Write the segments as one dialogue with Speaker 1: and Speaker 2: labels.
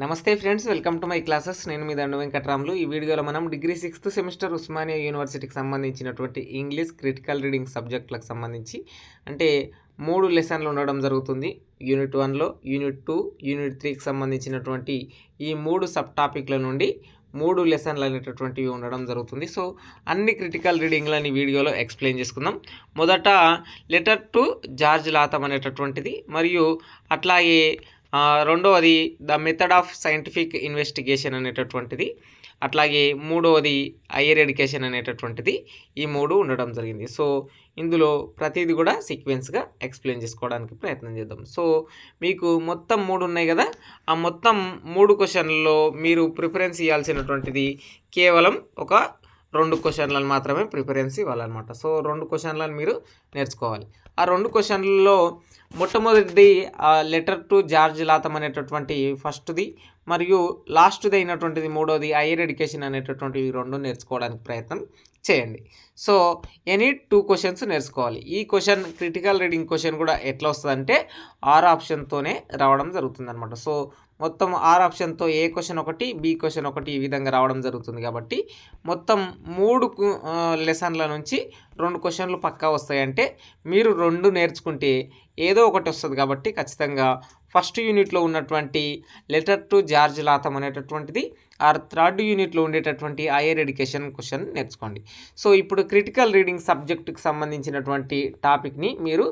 Speaker 1: నమస్తే friends, welcome to my classes. నేను మీ దండు వెంకట్రాములు. ఈ వీడియోలో మనం డిగ్రీ 6th సెమిస్టర్ ఉస్మానియా యూనివర్సిటీకి సంబంధించినటువంటి ఇంగ్లీష్ క్రిటికల్ రీడింగ్ సబ్జెక్టులకు సంబంధించి అంటే 3 లెసన్లు ఉండడం జరుగుతుంది. యూనిట్ 1లో, యూనిట్ 2, యూనిట్ 3కి సంబంధించినటువంటి ఈ 3 సబ్ టాపిక్ల నుండి 3 లెసన్లు అనేటటువంటివి ఉండడం జరుగుతుంది. సో అన్ని క్రిటికల్ రీడింగ్లని వీడియోలో ఎక్స్ప్లెయిన్ చేసుకుందాం. మొదట లెటర్ టు జార్జ్ లాథమ్ అనేటటువంటిది, మరియు అట్లాగే రెండవది the method of scientific investigation అనేటటువంటిది, అట్లాగే మూడవది హైయర్ ఎడ్యుకేషన్ అనేటటువంటిది. ఈ 3 ఉండడం జరిగింది. సో ఇందులో ప్రతిదీ కూడా సీక్వెన్స్గా ఎక్స్ప్లెయిన్ చేసుకోవడానికి ప్రయత్నం చేద్దాం. సో మీకు మొత్తం 3 ఉన్నాయి కదా, ఆ మొత్తం 3 క్వశ్చన్లలో మీరు ప్రిఫరెన్స్ ఇవ్వాల్సినటువంటిది కేవలం ఒక 2 క్వశ్చన్లను మాత్రమే ప్రిఫరెన్స్ ఇవ్వాలన్నమాట. సో 2 క్వశ్చన్లను మీరు నేర్చుకోవాలి. ఆ 2 క్వశ్చన్లలో మొట్టమొదటిది లెటర్ టు జార్జ్ లాథమ్ అనేటటువంటి ఫస్ట్ది, మరియు లాస్ట్ది అయినటువంటిది మూడోది హైయర్ ఎడ్యుకేషన్ అనేటటువంటివి 2 నేర్చుకోవడానికి ప్రయత్నం చేయండి. సో ఎనీ 2 క్వశ్చన్స్ నేర్చుకోవాలి. ఈ క్వశ్చన్ క్రిటికల్ రీడింగ్ క్వశ్చన్ కూడా ఎట్లా వస్తుందంటే 6 ఆప్షన్తోనే రావడం జరుగుతుంది అనమాట. సో మొత్తం 6 ఆప్షన్తో ఏ క్వశ్చన్ ఒకటి, బి క్వశ్చన్ ఒకటి, ఈ విధంగా రావడం జరుగుతుంది. కాబట్టి మొత్తం 3 లెసన్ల నుంచి 2 క్వశ్చన్లు పక్కా వస్తాయంటే మీరు 2 నేర్చుకుంటే ఏదో ఒకటి వస్తుంది. కాబట్టి ఖచ్చితంగా ఫస్ట్ యూనిట్లో ఉన్నటువంటి లెటర్ టు జార్జ్ లాథమ్ అనేటటువంటిది, ఆర్ థర్డ్ యూనిట్లో ఉండేటటువంటి హైయర్ ఎడ్యుకేషన్ క్వశ్చన్ నేర్చుకోండి. సో ఇప్పుడు క్రిటికల్ రీడింగ్ సబ్జెక్టుకి సంబంధించినటువంటి టాపిక్ని మీరు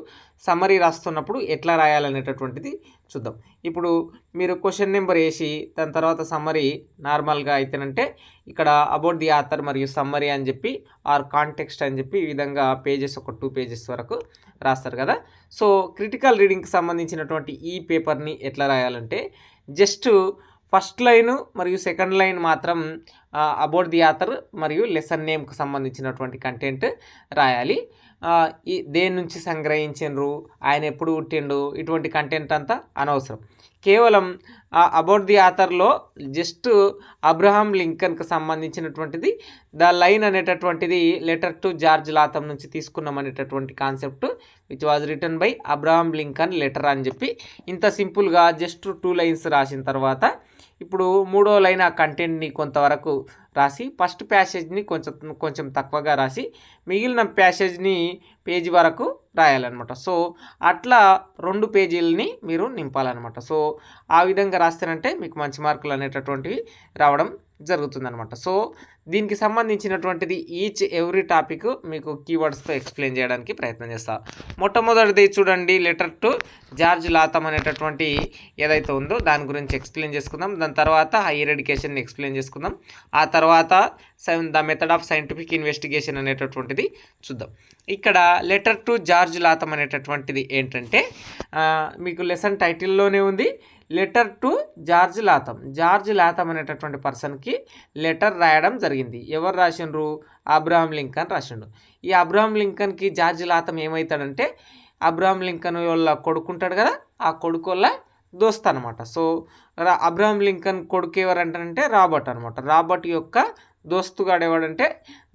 Speaker 1: సమ్మరీ రాస్తున్నప్పుడు ఎట్లా రాయాలనేటటువంటిది చూద్దాం. ఇప్పుడు మీరు క్వశ్చన్ నెంబర్ వేసి దాని తర్వాత సమ్మరీ నార్మల్గా అయితేనంటే ఇక్కడ అబౌట్ ది ఆథర్ మరియు సమ్మరీ అని చెప్పి ఆర్ కాంటెక్స్ట్ అని చెప్పి ఈ విధంగా పేజెస్ ఒక 2 పేజెస్ వరకు రాస్తారు కదా. సో క్రిటికల్ రీడింగ్కి సంబంధించినటువంటి ఈ పేపర్ని ఎట్లా రాయాలంటే జస్ట్ ఫస్ట్ లైను మరియు సెకండ్ లైన్ మాత్రం అబౌట్ ది ఆథర్ మరియు లెసన్ నేమ్కి సంబంధించినటువంటి కంటెంట్ రాయాలి. దేని నుంచి సంగ్రహించిండ్రు, ఆయన ఎప్పుడు పుట్టిండు, ఇటువంటి కంటెంట్ అంతా అనవసరం. కేవలం అబౌట్ ది ఆథర్లో జస్ట్ అబ్రహాం లింకన్కి సంబంధించినటువంటిది ద లైన్ అనేటటువంటిది లెటర్ టు జార్జ్ లాథమ్ నుంచి తీసుకున్నాం అనేటటువంటి concept which was written by Abraham Lincoln letter అని చెప్పి ఇంత సింపుల్గా జస్ట్ 2 లైన్స్ రాసిన తర్వాత ఇప్పుడు 3వ లైన్ ఆ కంటెంట్ని కొంతవరకు రాసి ఫస్ట్ ప్యాసేజ్ని కొంచెం తక్కువగా రాసి మిగిలిన ప్యాసేజ్ని పేజీ వరకు రాయాలన్నమాట. సో అట్లా 2 పేజీలని మీరు నింపాలన్నమాట. సో ఆ విధంగా రాస్తేనంటే మీకు మంచి మార్కులు అనేటటువంటివి రావడం జరుగుతుందన్నమాట. సో దీనికి సంబంధించినటువంటిది ఈచ్ ఎవ్రీ టాపిక్ మీకు కీవర్డ్స్తో ఎక్స్ప్లెయిన్ చేయడానికి ప్రయత్నం చేస్తా. మొట్టమొదటిది చూడండి, లెటర్ టు జార్జ్ లాథమ్ అనేటటువంటి ఏదైతే ఉందో దాని గురించి ఎక్స్ప్లెయిన్ చేసుకుందాం. దాని తర్వాత హైయర్ ఎడ్యుకేషన్ ఎక్స్ప్లెయిన్ చేసుకుందాం. ఆ తర్వాత the method of scientific investigation అనేటటువంటిది చూద్దాం. ఇక్కడ లెటర్ టు జార్జ్ లాథమ్ అనేటటువంటిది ఏంటంటే మీకు లెసన్ టైటిల్లోనే ఉంది, letter to George Latham. George Latham అనేటటువంటి పర్సన్కి లెటర్ రాయడం జరిగింది. ఎవరు రాసిండ్రు? అబ్రహాం లింకన్ రాసిండు. ఈ అబ్రహాం లింకన్కి జార్జ్ లాథమ్ ఏమవుతాడంటే అబ్రహాం లింకన్ వాళ్ళ కొడుకుంటాడు కదా, ఆ కొడుకు వాళ్ళ దోస్త్ అనమాట. సో అబ్రహాం లింకన్ కొడుకు ఎవరంటే రాబర్ట్ అనమాట. రాబర్ట్ యొక్క దోస్తుగాడు ఎవడంటే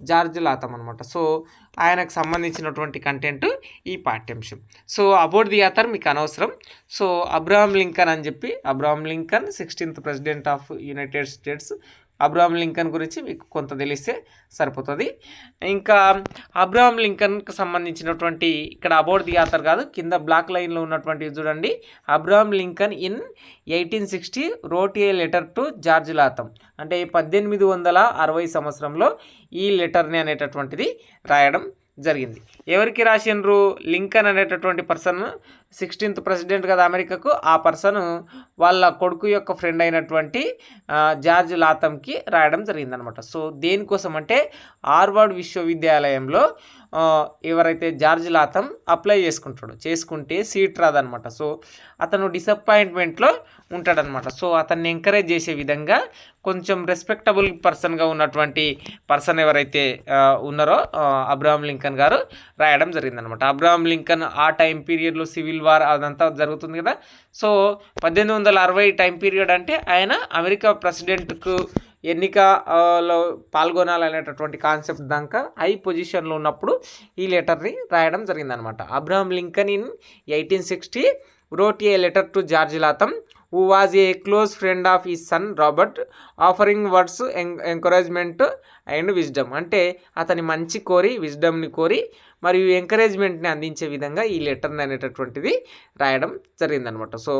Speaker 1: జార్జ్ లాథమ్ అనమాట. సో ఆయనకు సంబంధించినటువంటి కంటెంట్ ఈ పాఠ్యాంశం. సో అబౌట్ ది ఆథర్ మీకు అనవసరం. సో అబ్రహాం లింకన్ అని చెప్పి Abraham Lincoln 16th president of United states. Abraham Lincoln గురించి మీకు కొంత తెలిస్తే సరిపోతుంది. ఇంకా అబ్రహాం లింకన్కి సంబంధించినటువంటి ఇక్కడ అబౌట్ ది ఆథర్ కాదు, కింద బ్లాక్ లైన్లో ఉన్నటువంటి చూడండి, Abraham Lincoln in 1860 wrote a letter to George Latham. అంటే 1860 సంవత్సరంలో ఈ లెటర్ని అనేటటువంటిది రాయడం జరిగింది. ఎవరికి రాసిండ్రు? లింకన్ అనేటటువంటి పర్సన్ 16th ప్రెసిడెంట్ కదా అమెరికాకు, ఆ పర్సన్ వాళ్ళ కొడుకు యొక్క ఫ్రెండ్ అయినటువంటి జార్జ్ లాథమ్కి రాయడం జరిగిందనమాట. సో దేనికోసం అంటే హార్వర్డ్ విశ్వవిద్యాలయంలో ఎవరైతే జార్జ్ లాథమ్ అప్లై చేసుకుంటే సీట్ రాదనమాట. సో అతను డిసప్పాయింట్మెంట్లో ఉంటాడనమాట. సో అతన్ని ఎంకరేజ్ చేసే విధంగా కొంచెం రెస్పెక్టబుల్ పర్సన్గా ఉన్నటువంటి పర్సన్ ఎవరైతే ఉన్నారో అబ్రహాం లింకన్ గారు రాయడం జరిగిందనమాట. అబ్రహాం లింకన్ ఆ టైం పీరియడ్లో సివిల్ వార్ అదంతా జరుగుతుంది కదా. సో 1860 టైం పీరియడ్ అంటే ఆయన అమెరికా ప్రెసిడెంట్కు ఎన్నికలో పాల్గొనాలనేటటువంటి కాన్సెప్ట్ దాకా హై పొజిషన్లో ఉన్నప్పుడు ఈ లెటర్ని రాయడం జరిగిందనమాట. Abraham Lincoln in 1860 wrote a letter to George Latham, who was a close friend of his son Robert, offering words encouragement and wisdom. అంటే అతని మంచి కోరి, విజ్డమ్ని కోరి మరియు ఎంకరేజ్మెంట్ని అందించే విధంగా ఈ లెటర్ని అనేటటువంటిది రాయడం జరిగిందనమాట. సో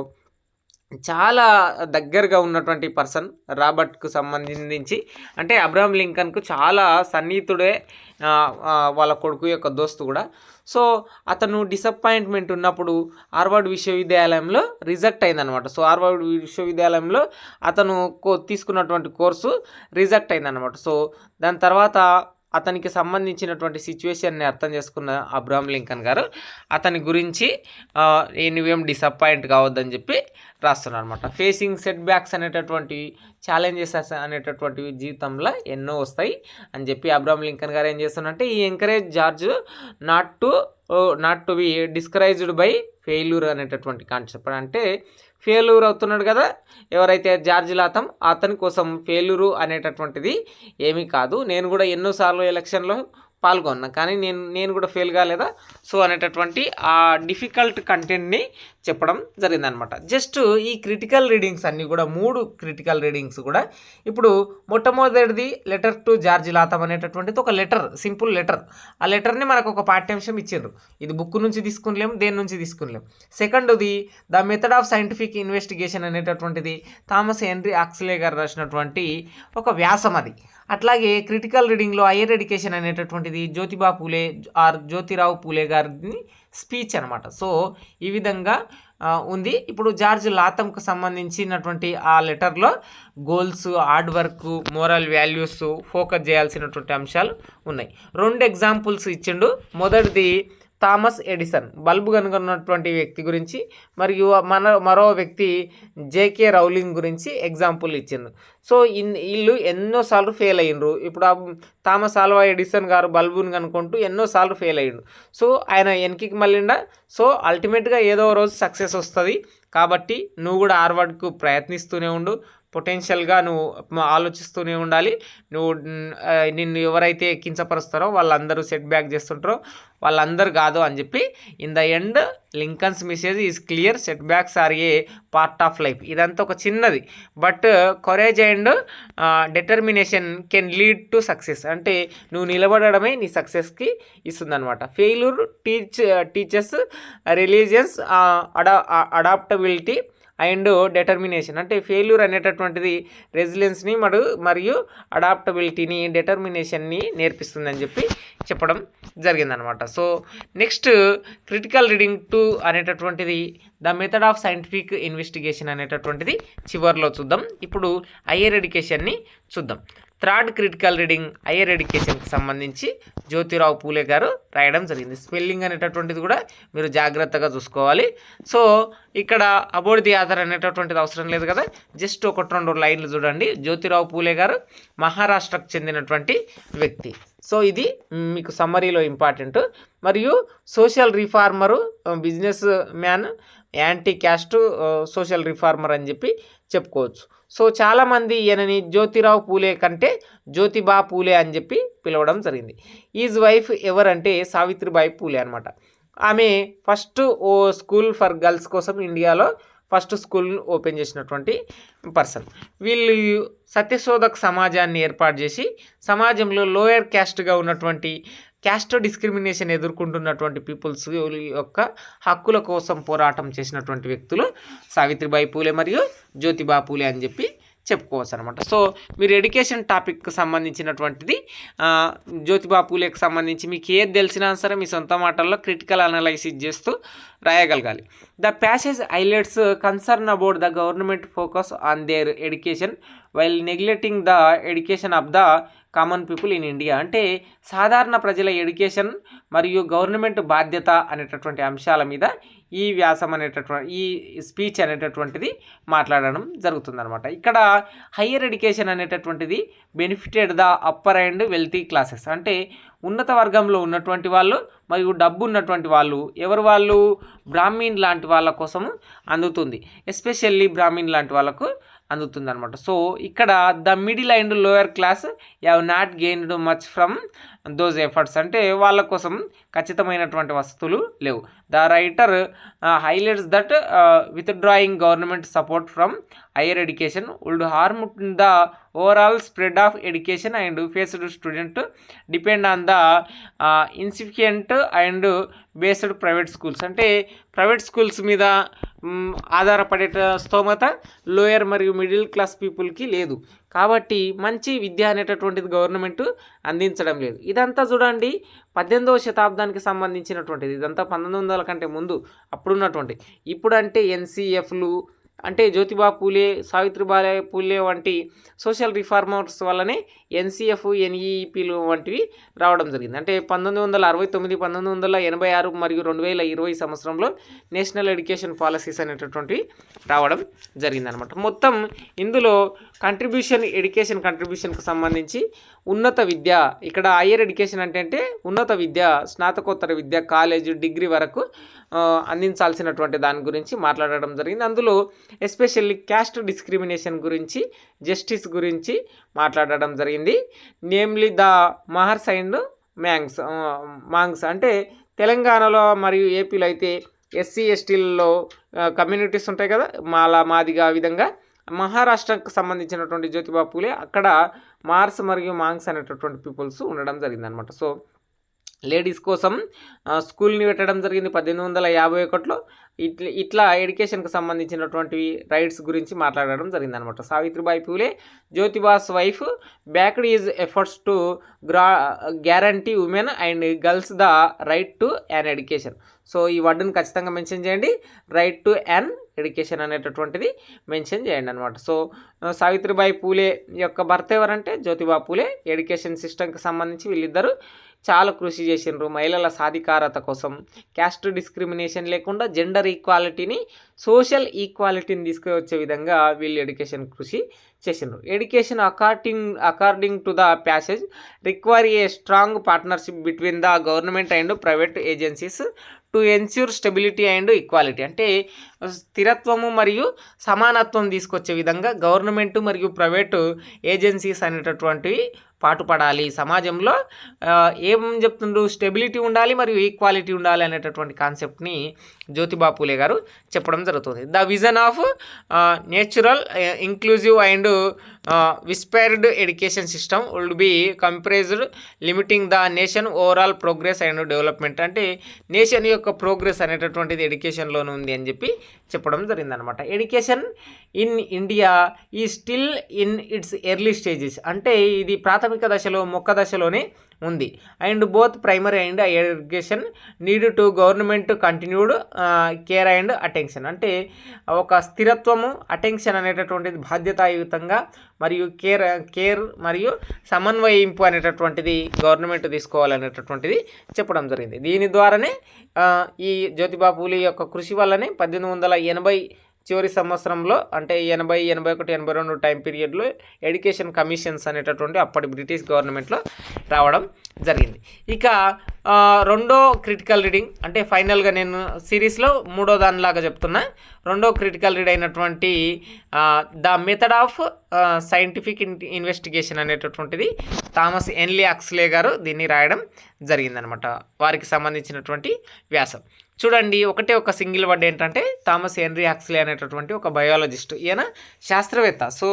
Speaker 1: చాలా దగ్గరగా ఉన్నటువంటి పర్సన్ రాబర్ట్కు సంబంధించి, అంటే అబ్రహం లింకన్కు చాలా సన్నిహితుడే, వాళ్ళ కొడుకు యొక్క దోస్తు కూడా. సో అతను డిసప్పాయింట్మెంట్ ఉన్నప్పుడు హార్వర్డ్ విశ్వవిద్యాలయంలో రిజెక్ట్ అయిందనమాట. సో హార్వర్డ్ విశ్వవిద్యాలయంలో అతను తీసుకున్నటువంటి కోర్సు రిజెక్ట్ అయిందనమాట. సో దాని తర్వాత అతనికి సంబంధించినటువంటి సిచ్యువేషన్ని అర్థం చేసుకున్న అబ్రహం లింకన్ గారు అతని గురించి నువ్వేం డిసప్పాయింట్ కావద్దని చెప్పి రాస్తున్నారు అనమాట. ఫేసింగ్ సెట్ బ్యాక్స్ అనేటటువంటి ఛాలెంజెస్ అనేటటువంటివి జీవితంలో ఎన్నో వస్తాయి అని చెప్పి అబ్రహం లింకన్ గారు ఏం చేస్తున్నారంటే ఈ encourage George not to be discouraged by failure అనేటటువంటి కాన్సెప్ట్. అంటే ఫెయిల్యూర్ అవుతున్నాడు కదా ఎవరైతే జార్జ్ లాథం, అతని కోసం ఫెయిల్యూరు అనేటటువంటిది ఏమీ కాదు. నేను కూడా ఎన్నోసార్లు ఎలక్షన్లో పాల్గొన్నా, కానీ నేను కూడా ఫెయిల్ కాలేదా సో అనేటటువంటి ఆ డిఫికల్ట్ కంటెంట్ని చెప్పడం జరిగిందనమాట. జస్ట్ ఈ క్రిటికల్ రీడింగ్స్ అన్నీ కూడా 3 క్రిటికల్ రీడింగ్స్ కూడా ఇప్పుడు మొట్టమొదటిది లెటర్ టు జార్జ్ లాథం అనేటటువంటిది ఒక లెటర్, సింపుల్ లెటర్. ఆ లెటర్ని మనకు ఒక పాఠ్యాంశం ఇచ్చిండ్రు, ఇది బుక్ నుంచి తీసుకునిలేం, దేని నుంచి తీసుకునిలేం. సెకండ్ది the method of scientific investigation అనేటటువంటిది థామస్ హెన్రీ ఆక్స్లే గారు రాసినటువంటి ఒక వ్యాసం అది. అట్లాగే క్రిటికల్ రీడింగ్లో హైయర్ ఎడ్యుకేషన్ అనేటటువంటిది జ్యోతిబా పూలే ఆర్ జ్యోతిరావు పూలే గారిని స్పీచ్ అనమాట. సో ఈ విధంగా ఉంది. ఇప్పుడు జార్జ్ లాథంకు సంబంధించినటువంటి ఆ లెటర్లో goals, hard work, moral values focus చేయాల్సినటువంటి అంశాలు ఉన్నాయి. 2 ఎగ్జాంపుల్స్ ఇచ్చిండు. మొదటిది థామస్ ఎడిసన్, బల్బు కనుగొన్నటువంటి వ్యక్తి గురించి, మరియు మరో వ్యక్తి జేకే రౌలింగ్ గురించి ఎగ్జాంపుల్ ఇచ్చిండు. సో వీళ్ళు ఎన్నోసార్లు ఫెయిల్ అయ్యిండ్రు. ఇప్పుడు థామస్ ఆల్వా ఎడిసన్ గారు బల్బుని కనుక్కుంటూ ఎన్నోసార్లు ఫెయిల్ అయ్యిండు. సో ఆయన వెనక్కి మళ్ళీండా. సో అల్టిమేట్గా ఏదో రోజు సక్సెస్ వస్తుంది. కాబట్టి నువ్వు కూడా హార్వర్డ్కు ప్రయత్నిస్తూనే ఉండు, పొటెన్షియల్గా నువ్వు ఆలోచిస్తూనే ఉండాలి. నిన్ను ఎవరైతే కించపరుస్తారో వాళ్ళందరూ సెట్ బ్యాక్ చేస్తుంటారో వాళ్ళందరూ కాదు అని చెప్పి in the end Lincoln's message is clear, setbacks are a part of life. ఇదంతా ఒక చిన్నది, but courage and determination can lead to success. అంటే నువ్వు నిలబడడమే నీ సక్సెస్కి ఇస్తుందన్నమాట. Failure teaches resilience adaptability and determination. అంటే ఫెయిల్యూర్ అనేటటువంటిది రెసిలియన్స్ని మరియు అడాప్టబిలిటీని, డెటర్మినేషన్ని నేర్పిస్తుందని చెప్పి చెప్పడం జరిగిందనమాట. సో నెక్స్ట్ క్రిటికల్ రీడింగ్ 2 అనేటటువంటిది the method of scientific investigation అనేటటువంటిది చివరిలో చూద్దాం. ఇప్పుడు హైయర్ ఎడ్యుకేషన్ని చూద్దాం. థర్డ్ క్రిటికల్ రీడింగ్ హైయర్ ఎడ్యుకేషన్కి సంబంధించి జ్యోతిరావు పూలే గారు రాయడం జరిగింది. స్పెల్లింగ్ అనేటటువంటిది కూడా మీరు జాగ్రత్తగా చూసుకోవాలి. సో ఇక్కడ అబౌట్ ది ఆథర్ అనేటటువంటిది అవసరం లేదు కదా, జస్ట్ 1-2 లైన్లు చూడండి. జ్యోతిరావు పూలే గారు మహారాష్ట్రకు చెందినటువంటి వ్యక్తి. సో ఇది మీకు సమ్మరీలో ఇంపార్టెంట్. మరియు social reformer, business man, anti caste social reformer అని చెప్పి చెప్పుకోవచ్చు. సో చాలామంది ఈయనని జ్యోతిరావు పూలే కంటే జ్యోతిబా పూలే అని చెప్పి పిలవడం జరిగింది. ఈజ్ వైఫ్ ఎవరంటే సావిత్రిబాయి పూలే అనమాట. ఆమె ఫస్ట్ స్కూల్ ఫర్ గర్ల్స్ కోసం ఇండియాలో ఫస్ట్ స్కూల్ ఓపెన్ చేసినటువంటి పర్సన్. వీళ్ళు సత్యశోధక సమాజాన్ని ఏర్పాటు చేసి సమాజంలో లోయర్ క్యాస్ట్గా ఉన్నటువంటి క్యాస్ట్ డిస్క్రిమినేషన్ ఎదుర్కొంటున్నటువంటి పీపుల్స్ యొక్క హక్కుల కోసం పోరాటం చేసినటువంటి వ్యక్తులు సావిత్రిబాయి పూలే మరియు జ్యోతిబా పూలే అని చెప్పి చెప్పుకోవచ్చు అనమాట. సో మీరు ఎడ్యుకేషన్ టాపిక్కి సంబంధించినటువంటిది జ్యోతిబా పూలేకి సంబంధించి మీకు ఏది తెలిసినా సరే మీ సొంత మాటల్లో క్రిటికల్ అనాలైసిస్ చేస్తూ రాయగలగాలి. The passage highlights concern about the government focus on their education while neglecting the education of the common people in India. అంటే సాధారణ ప్రజల ఎడ్యుకేషన్ మరియు గవర్నమెంట్ బాధ్యత అనేటటువంటి అంశాల మీద ఈ వ్యాసం అనేటటువంటి ఈ స్పీచ్ అనేటటువంటిది మాట్లాడడం జరుగుతుందన్నమాట. ఇక్కడ హయ్యర్ ఎడ్యుకేషన్ అనేటటువంటిది benefited the upper and wealthy classes. అంటే ఉన్నత వర్గంలో ఉన్నటువంటి వాళ్ళు మరియు డబ్బు ఉన్నటువంటి వాళ్ళు వాళ్ళు బ్రాహ్మణ్ లాంటి వాళ్ళ కోసము అందుతుంది, ఎస్పెషల్లీ బ్రాహ్మణ్ లాంటి వాళ్ళకు అందుతుంది అనమాట. సో ఇక్కడ the middle and lower class have not gained much from those efforts, అంటే వాళ్ళ కోసం ఖచ్చితమైనటువంటి వసతులు లేవు. The writer highlights that withdrawing government support from higher education would harm the overall spread of education and faced student depend on the insufficient and based private schools, అంటే private schools మీద ఆధారపడే స్తోమత లోయర్ మరియు middle class పీపుల్కి లేదు. కాబట్టి మంచి విద్య అనేటటువంటిది గవర్నమెంట్ అందించడం లేదు. ఇదంతా చూడండి 18వ శతాబ్దానికి సంబంధించినటువంటిది, ఇదంతా 1900 కంటే ముందు అప్పుడున్నటువంటి. ఇప్పుడంటే ఎన్సీఎఫ్లు అంటే జ్యోతిబా పూలే, సావిత్రిబాయి పూలే వంటి సోషల్ రిఫార్మర్స్ వల్లనే ఎన్సీఎఫ్, ఎన్ఈఈపీలు వంటివి రావడం జరిగింది. అంటే 1969, 1986 మరియు 2020 సంవత్సరంలో నేషనల్ ఎడ్యుకేషన్ పాలసీస్ అనేటటువంటివి రావడం జరిగిందనమాట. మొత్తం ఇందులో ఎడ్యుకేషన్ కంట్రిబ్యూషన్కి సంబంధించి ఉన్నత విద్య, ఇక్కడ హయ్యర్ ఎడ్యుకేషన్ అంటే ఉన్నత విద్య, స్నాతకోత్తర విద్య, కాలేజ్, డిగ్రీ వరకు అందించాల్సినటువంటి దాని గురించి మాట్లాడడం జరిగింది. అందులో ఎస్పెషల్లీ క్యాస్ట్ డిస్క్రిమినేషన్ గురించి, జస్టిస్ గురించి మాట్లాడడం జరిగింది. Namely the Mahars and monks, అంటే తెలంగాణలో మరియు ఏపీలో అయితే ఎస్సీ ఎస్టీలలో కమ్యూనిటీస్ ఉంటాయి కదా, మాదిగా విధంగా మహారాష్ట్రకు సంబంధించినటువంటి జ్యోతిబా పూలే అక్కడ మార్స్ మరియు మాంగ్స్ అనేటటువంటి పీపుల్స్ ఉండడం జరిగిందనమాట. సో లేడీస్ కోసం స్కూల్ని పెట్టడం జరిగింది 1851లో. ఇట్లా ఎడ్యుకేషన్కి సంబంధించినటువంటి రైట్స్ గురించి మాట్లాడడం జరిగిందనమాట. Savitribai Phule Jyotiba's wife backed is efforts to guarantee women and girls the right to an education. So ఈ వర్డ్ని ఖచ్చితంగా మెన్షన్ చేయండి, రైట్ టు యాన్ ఎడ్యుకేషన్ అనేటటువంటిది మెన్షన్ చేయండి అనమాట. సో సావిత్రిబాయి పూలే యొక్క భర్త ఎవరంటే జ్యోతిబా పూలే. ఎడ్యుకేషన్ సిస్టమ్కి సంబంధించి వీళ్ళిద్దరూ చాలా కృషి చేసిండ్రు. మహిళల సాధికారత కోసం, క్యాస్ట్ డిస్క్రిమినేషన్ లేకుండా జెండర్ ఈక్వాలిటీని, సోషల్ ఈక్వాలిటీని తీసుకువచ్చే విధంగా వీళ్ళు ఎడ్యుకేషన్ కృషి చేసిండ్రు. Education according to the passage require a strong partnership between the government and private agencies to ensure stability and equality, అంటే స్థిరత్వము మరియు సమానత్వం తీసుకొచ్చే విధంగా గవర్నమెంట్ మరియు ప్రైవేటు ఏజెన్సీస్ అనేటటువంటివి పాటుపడాలి. సమాజంలో ఏం చెప్తుండ్రు, స్టెబిలిటీ ఉండాలి మరియు ఈక్వాలిటీ ఉండాలి అనేటటువంటి కాన్సెప్ట్ని జ్యోతిబా పూలే గారు చెప్పడం జరుగుతుంది. The vision of natural, inclusive and inspired education system would be comprised limiting the nation overall progress and development, అంటే నేషన్ యొక్క ప్రోగ్రెస్ అనేటటువంటిది ఎడ్యుకేషన్లోనే ఉంది అని చెప్పి చెప్పడం జరిగిందనమాట. Education in India is still in its early stages, అంటే ఇది ప్రాథమిక దశలో, మొక్క దశలోనే ఉంది. And both primary and higher education need to government continued care and attention, అంటే ఒక స్థిరత్వము, అటెన్షన్ అనేటటువంటిది బాధ్యతాయుతంగా మరియు కేర్ మరియు సమన్వయింపు అనేటటువంటిది గవర్నమెంట్ తీసుకోవాలనేటటువంటిది చెప్పడం జరిగింది. దీని ద్వారానే ఈ జ్యోతిబా పూలే యొక్క కృషి వల్లనే 1880 చివరి సంవత్సరంలో, అంటే 80, 81, 82 టైం పీరియడ్లో ఎడ్యుకేషన్ కమిషన్స్ అనేటటువంటి అప్పటి బ్రిటిష్ గవర్నమెంట్లో రావడం జరిగింది. ఇక రెండో క్రిటికల్ రీడింగ్, అంటే ఫైనల్గా నేను సిరీస్లో మూడో దానిలాగా చెప్తున్నా. రెండో క్రిటికల్ రీడ్ అయినటువంటి the method of scientific investigation అనేటటువంటిది థామస్ హెన్రీ హక్స్లే గారు దీన్ని రాయడం జరిగిందనమాట. వారికి సంబంధించినటువంటి వ్యాసం చూడండి. ఒక సింగిల్ వర్డ్ ఏంటంటే థామస్ హెన్రీ హక్స్లే అనేటటువంటి ఒక బయాలజిస్ట్, ఈయన శాస్త్రవేత్త. సో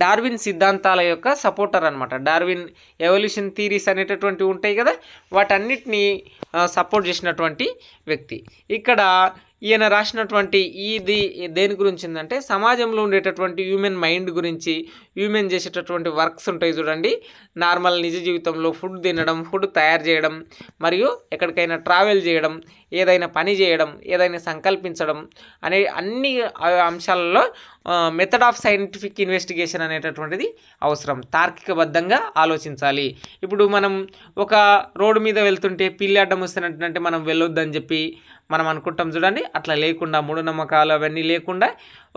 Speaker 1: డార్విన్ సిద్ధాంతాల యొక్క సపోర్టర్ అనమాట. డార్విన్ ఎవల్యూషన్ థీరీస్ అనేటటువంటివి ఉంటాయి కదా, వాటన్నిటిని సపోర్ట్ చేసినటువంటి వ్యక్తి. ఇక్కడ ఈయన రాసినటువంటి ఇది దేని గురించి ఉందంటే సమాజంలో ఉండేటటువంటి హ్యూమన్ మైండ్ గురించి, హ్యూమన్ చేసేటటువంటి వర్క్స్ ఉంటాయి చూడండి, నార్మల్ నిజ జీవితంలో ఫుడ్ తినడం, ఫుడ్ తయారు చేయడం, మరియు ఎక్కడికైనా ట్రావెల్ చేయడం, ఏదైనా పని చేయడం, ఏదైనా సంకల్పించడం అనే అన్ని అంశాలలో మెథడ్ ఆఫ్ సైంటిఫిక్ ఇన్వెస్టిగేషన్ అనేటటువంటిది అవసరం. తార్కికబద్ధంగా ఆలోచించాలి. ఇప్పుడు మనం ఒక రోడ్డు మీద వెళ్తుంటే పిల్లి అడ్డం వస్తున్నట్టు మనం వెళ్ళొద్దని చెప్పి మనం అనుకుంటాం చూడండి, అట్లా లేకుండా మూఢనమ్మకాలు అవన్నీ లేకుండా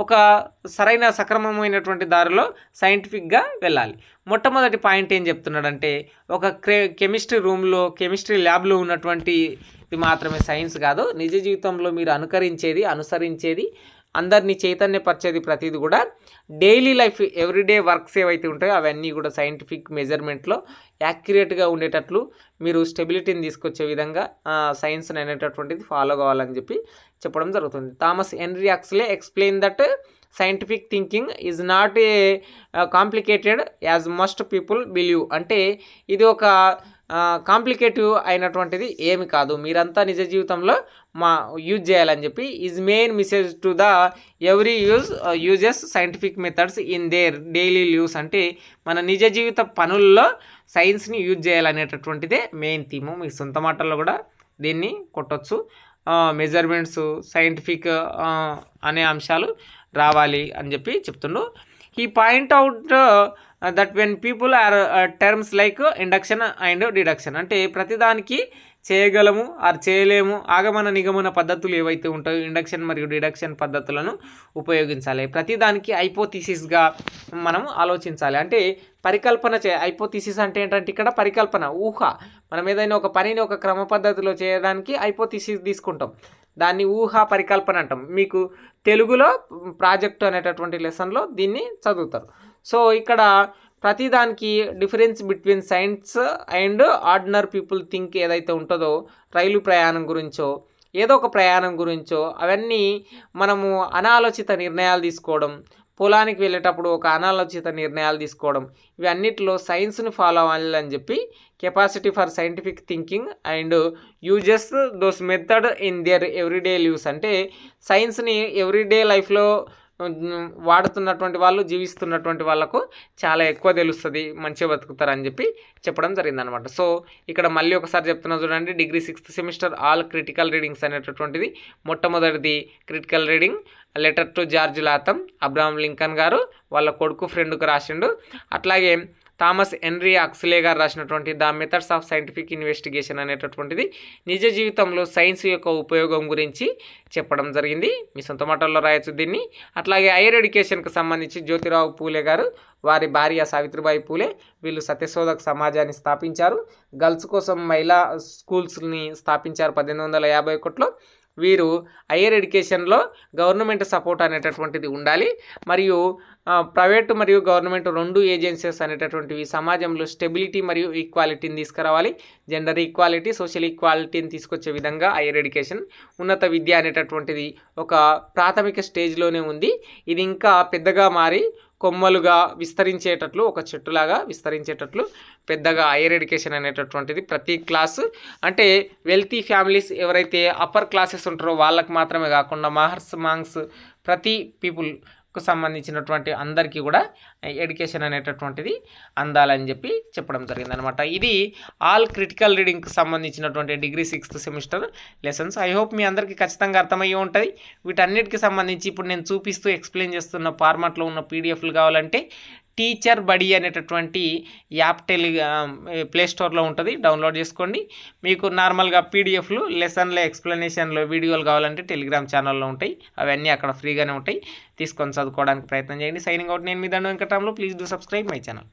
Speaker 1: ఒక సరైన సక్రమమైనటువంటి దారిలో సైంటిఫిక్గా వెళ్ళాలి. మొట్టమొదటి పాయింట్ ఏం చెప్తున్నాడంటే, ఒక కెమిస్ట్రీ రూమ్లో కెమిస్ట్రీ ల్యాబ్లో ఉన్నటువంటి ఇది మాత్రమే సైన్స్ కాదు, నిజ జీవితంలో మీరు అనుసరించేది అందరినీ చైతన్యపరిచేది ప్రతిదీ కూడా డైలీ లైఫ్ ఎవ్రీడే వర్క్స్ ఏవైతే ఉంటాయో అవన్నీ కూడా సైంటిఫిక్ మెజర్మెంట్లో యాక్యురేట్గా ఉండేటట్లు మీరు స్టెబిలిటీని తీసుకొచ్చే విధంగా సైన్స్ అనేటటువంటిది ఫాలో కావాలని చెప్పడం జరుగుతుంది. Thomas Henry Huxley explain that scientific thinking is not a complicated as must people believe. అంటే ఇది ఒక కాంప్లికేటివ్ అయినటువంటిది ఏమి కాదు, మీరంతా నిజ జీవితంలో యూజ్ చేయాలని చెప్పి is main message to the every uses scientific methods in their daily leaves. అంటే మన నిజ జీవిత పనుల్లో సైన్స్ని యూజ్ చేయాలనేటటువంటిదే మెయిన్ థీము. మీ సొంత మాటల్లో కూడా దీన్ని కొట్టొచ్చు. మెజర్మెంట్స్ సైంటిఫిక్ అనే అంశాలు రావాలి అని చెప్తుండు. He point out that when people are terms like induction and deduction, అంటే ప్రతిదానికి చేయగలము ఆర్ చేయలేము ఆగమన నిగమన పద్ధతులు ఏవైతే ఉంటాయో ఇండక్షన్ మరియు డిడక్షన్ పద్ధతులను ఉపయోగించాలి. ప్రతిదానికి హైపోథిసిస్గా మనం ఆలోచించాలి. అంటే పరికల్పన హైపోథిసిస్ అంటే ఏంటంటే ఇక్కడ పరికల్పన, ఊహ. మనం ఏదైనా ఒక పనిని ఒక క్రమ పద్ధతిలో చేయడానికి హైపోథిసిస్ తీసుకుంటాం, దాన్ని ఊహ పరికల్పన అంటాం. మీకు తెలుగులో ప్రాజెక్టు అనేటటువంటి లెసన్లో దీన్ని చదువుతారు. సో ఇక్కడ ప్రతిదానికి difference between science and ordinary people think ఏదైతే ఉంటుందో, రైలు ప్రయాణం గురించో ఏదో ఒక ప్రయాణం గురించో అవన్నీ మనము అనాలోచిత నిర్ణయాలు తీసుకోవడం, పొలానికి వెళ్ళేటప్పుడు ఒక అనాలోచిత నిర్ణయాలు తీసుకోవడం, ఇవన్నిటిలో సైన్స్ని ఫాలో అవ్వాలని చెప్పి capacity for scientific thinking and uses those method in there everyday leaves. అంటే సైన్స్ని ఎవ్రీడే లైఫ్లో వాడుతున్నటువంటి వాళ్ళు, జీవిస్తున్నటువంటి వాళ్ళకు చాలా ఎక్కువ తెలుస్తుంది, మంచిగా బతుకుతారని చెప్పడం జరిగిందనమాట. సో ఇక్కడ మళ్ళీ ఒకసారి చెప్తున్నా చూడండి, degree 6th semester all critical readings అనేటటువంటిది మొట్టమొదటిది critical reading letter to George Latham, Abraham Lincoln గారు వాళ్ళ కొడుకు ఫ్రెండ్కు రాసిండు. అట్లాగే థామస్ హెన్రీ హక్స్లే గారు రాసినటువంటి the methods of scientific investigation అనేటటువంటిది నిజ జీవితంలో సైన్స్ యొక్క ఉపయోగం గురించి చెప్పడం జరిగింది. మీ సొంత మాటల్లో రాయొచ్చు దీన్ని. అట్లాగే హైయర్ ఎడ్యుకేషన్కి సంబంధించి జ్యోతిరావు పూలే గారు, వారి భార్య సావిత్రిబాయి పూలే, వీళ్ళు సత్యశోధక సమాజాన్ని స్థాపించారు. గర్ల్స్ కోసం మహిళా స్కూల్స్ని స్థాపించారు 1851లో. వీరు హైయర్ ఎడ్యుకేషన్లో గవర్నమెంట్ సపోర్ట్ అనేటటువంటిది ఉండాలి, మరియు ప్రైవేటు మరియు గవర్నమెంట్ రెండు ఏజెన్సీస్ అనేటటువంటివి సమాజంలో స్టెబిలిటీ మరియు ఈక్వాలిటీని తీసుకురావాలి. జెండర్ ఈక్వాలిటీ, సోషల్ ఈక్వాలిటీని తీసుకొచ్చే విధంగా హైయర్ ఎడ్యుకేషన్, ఉన్నత విద్య అనేటటువంటిది ఒక ప్రాథమిక స్టేజ్లోనే ఉంది. ఇది ఇంకా పెద్దగా మారి కొమ్మలుగా విస్తరించేటట్లు, ఒక చెట్టులాగా విస్తరించేటట్లు పెద్దగా హైయర్ ఎడ్యుకేషన్ అనేటటువంటిది ప్రతి క్లాసు, అంటే వెల్తీ ఫ్యామిలీస్ ఎవరైతే అప్పర్ క్లాసెస్ ఉంటారో వాళ్ళకి మాత్రమే కాకుండా మాంగ్స్ ప్రతి పీపుల్కు సంబంధించినటువంటి అందరికీ కూడా ఎడ్యుకేషన్ అనేటటువంటిది అందాలని చెప్పడం జరిగిందనమాట. ఇది ఆల్ క్రిటికల్ రీడింగ్కి సంబంధించినటువంటి degree 6th semester lessons. I hope మీ అందరికీ ఖచ్చితంగా అర్థమయ్యే ఉంటుంది. వీటన్నిటికి సంబంధించి ఇప్పుడు నేను చూపిస్తూ ఎక్స్ప్లెయిన్ చేస్తున్న ఫార్మాట్లో ఉన్న పీడిఎఫ్లు కావాలంటే టీచర్ బడి అనేటటువంటి యాప్ ప్లే స్టోర్లో ఉంటుంది, డౌన్లోడ్ చేసుకోండి. మీకు నార్మల్గా పీడిఎఫ్లు, లెసన్ల ఎక్స్ప్లెనేషన్లో వీడియోలు కావాలంటే టెలిగ్రామ్ ఛానల్లో ఉంటాయి, అవన్నీ అక్కడ ఫ్రీగానే ఉంటాయి, తీసుకొని చదువుకోవడానికి ప్రయత్నం చేయండి. సైనింగ్ అవుట్, నేను మీ దండు Venkataramulu. Please do subscribe my channel.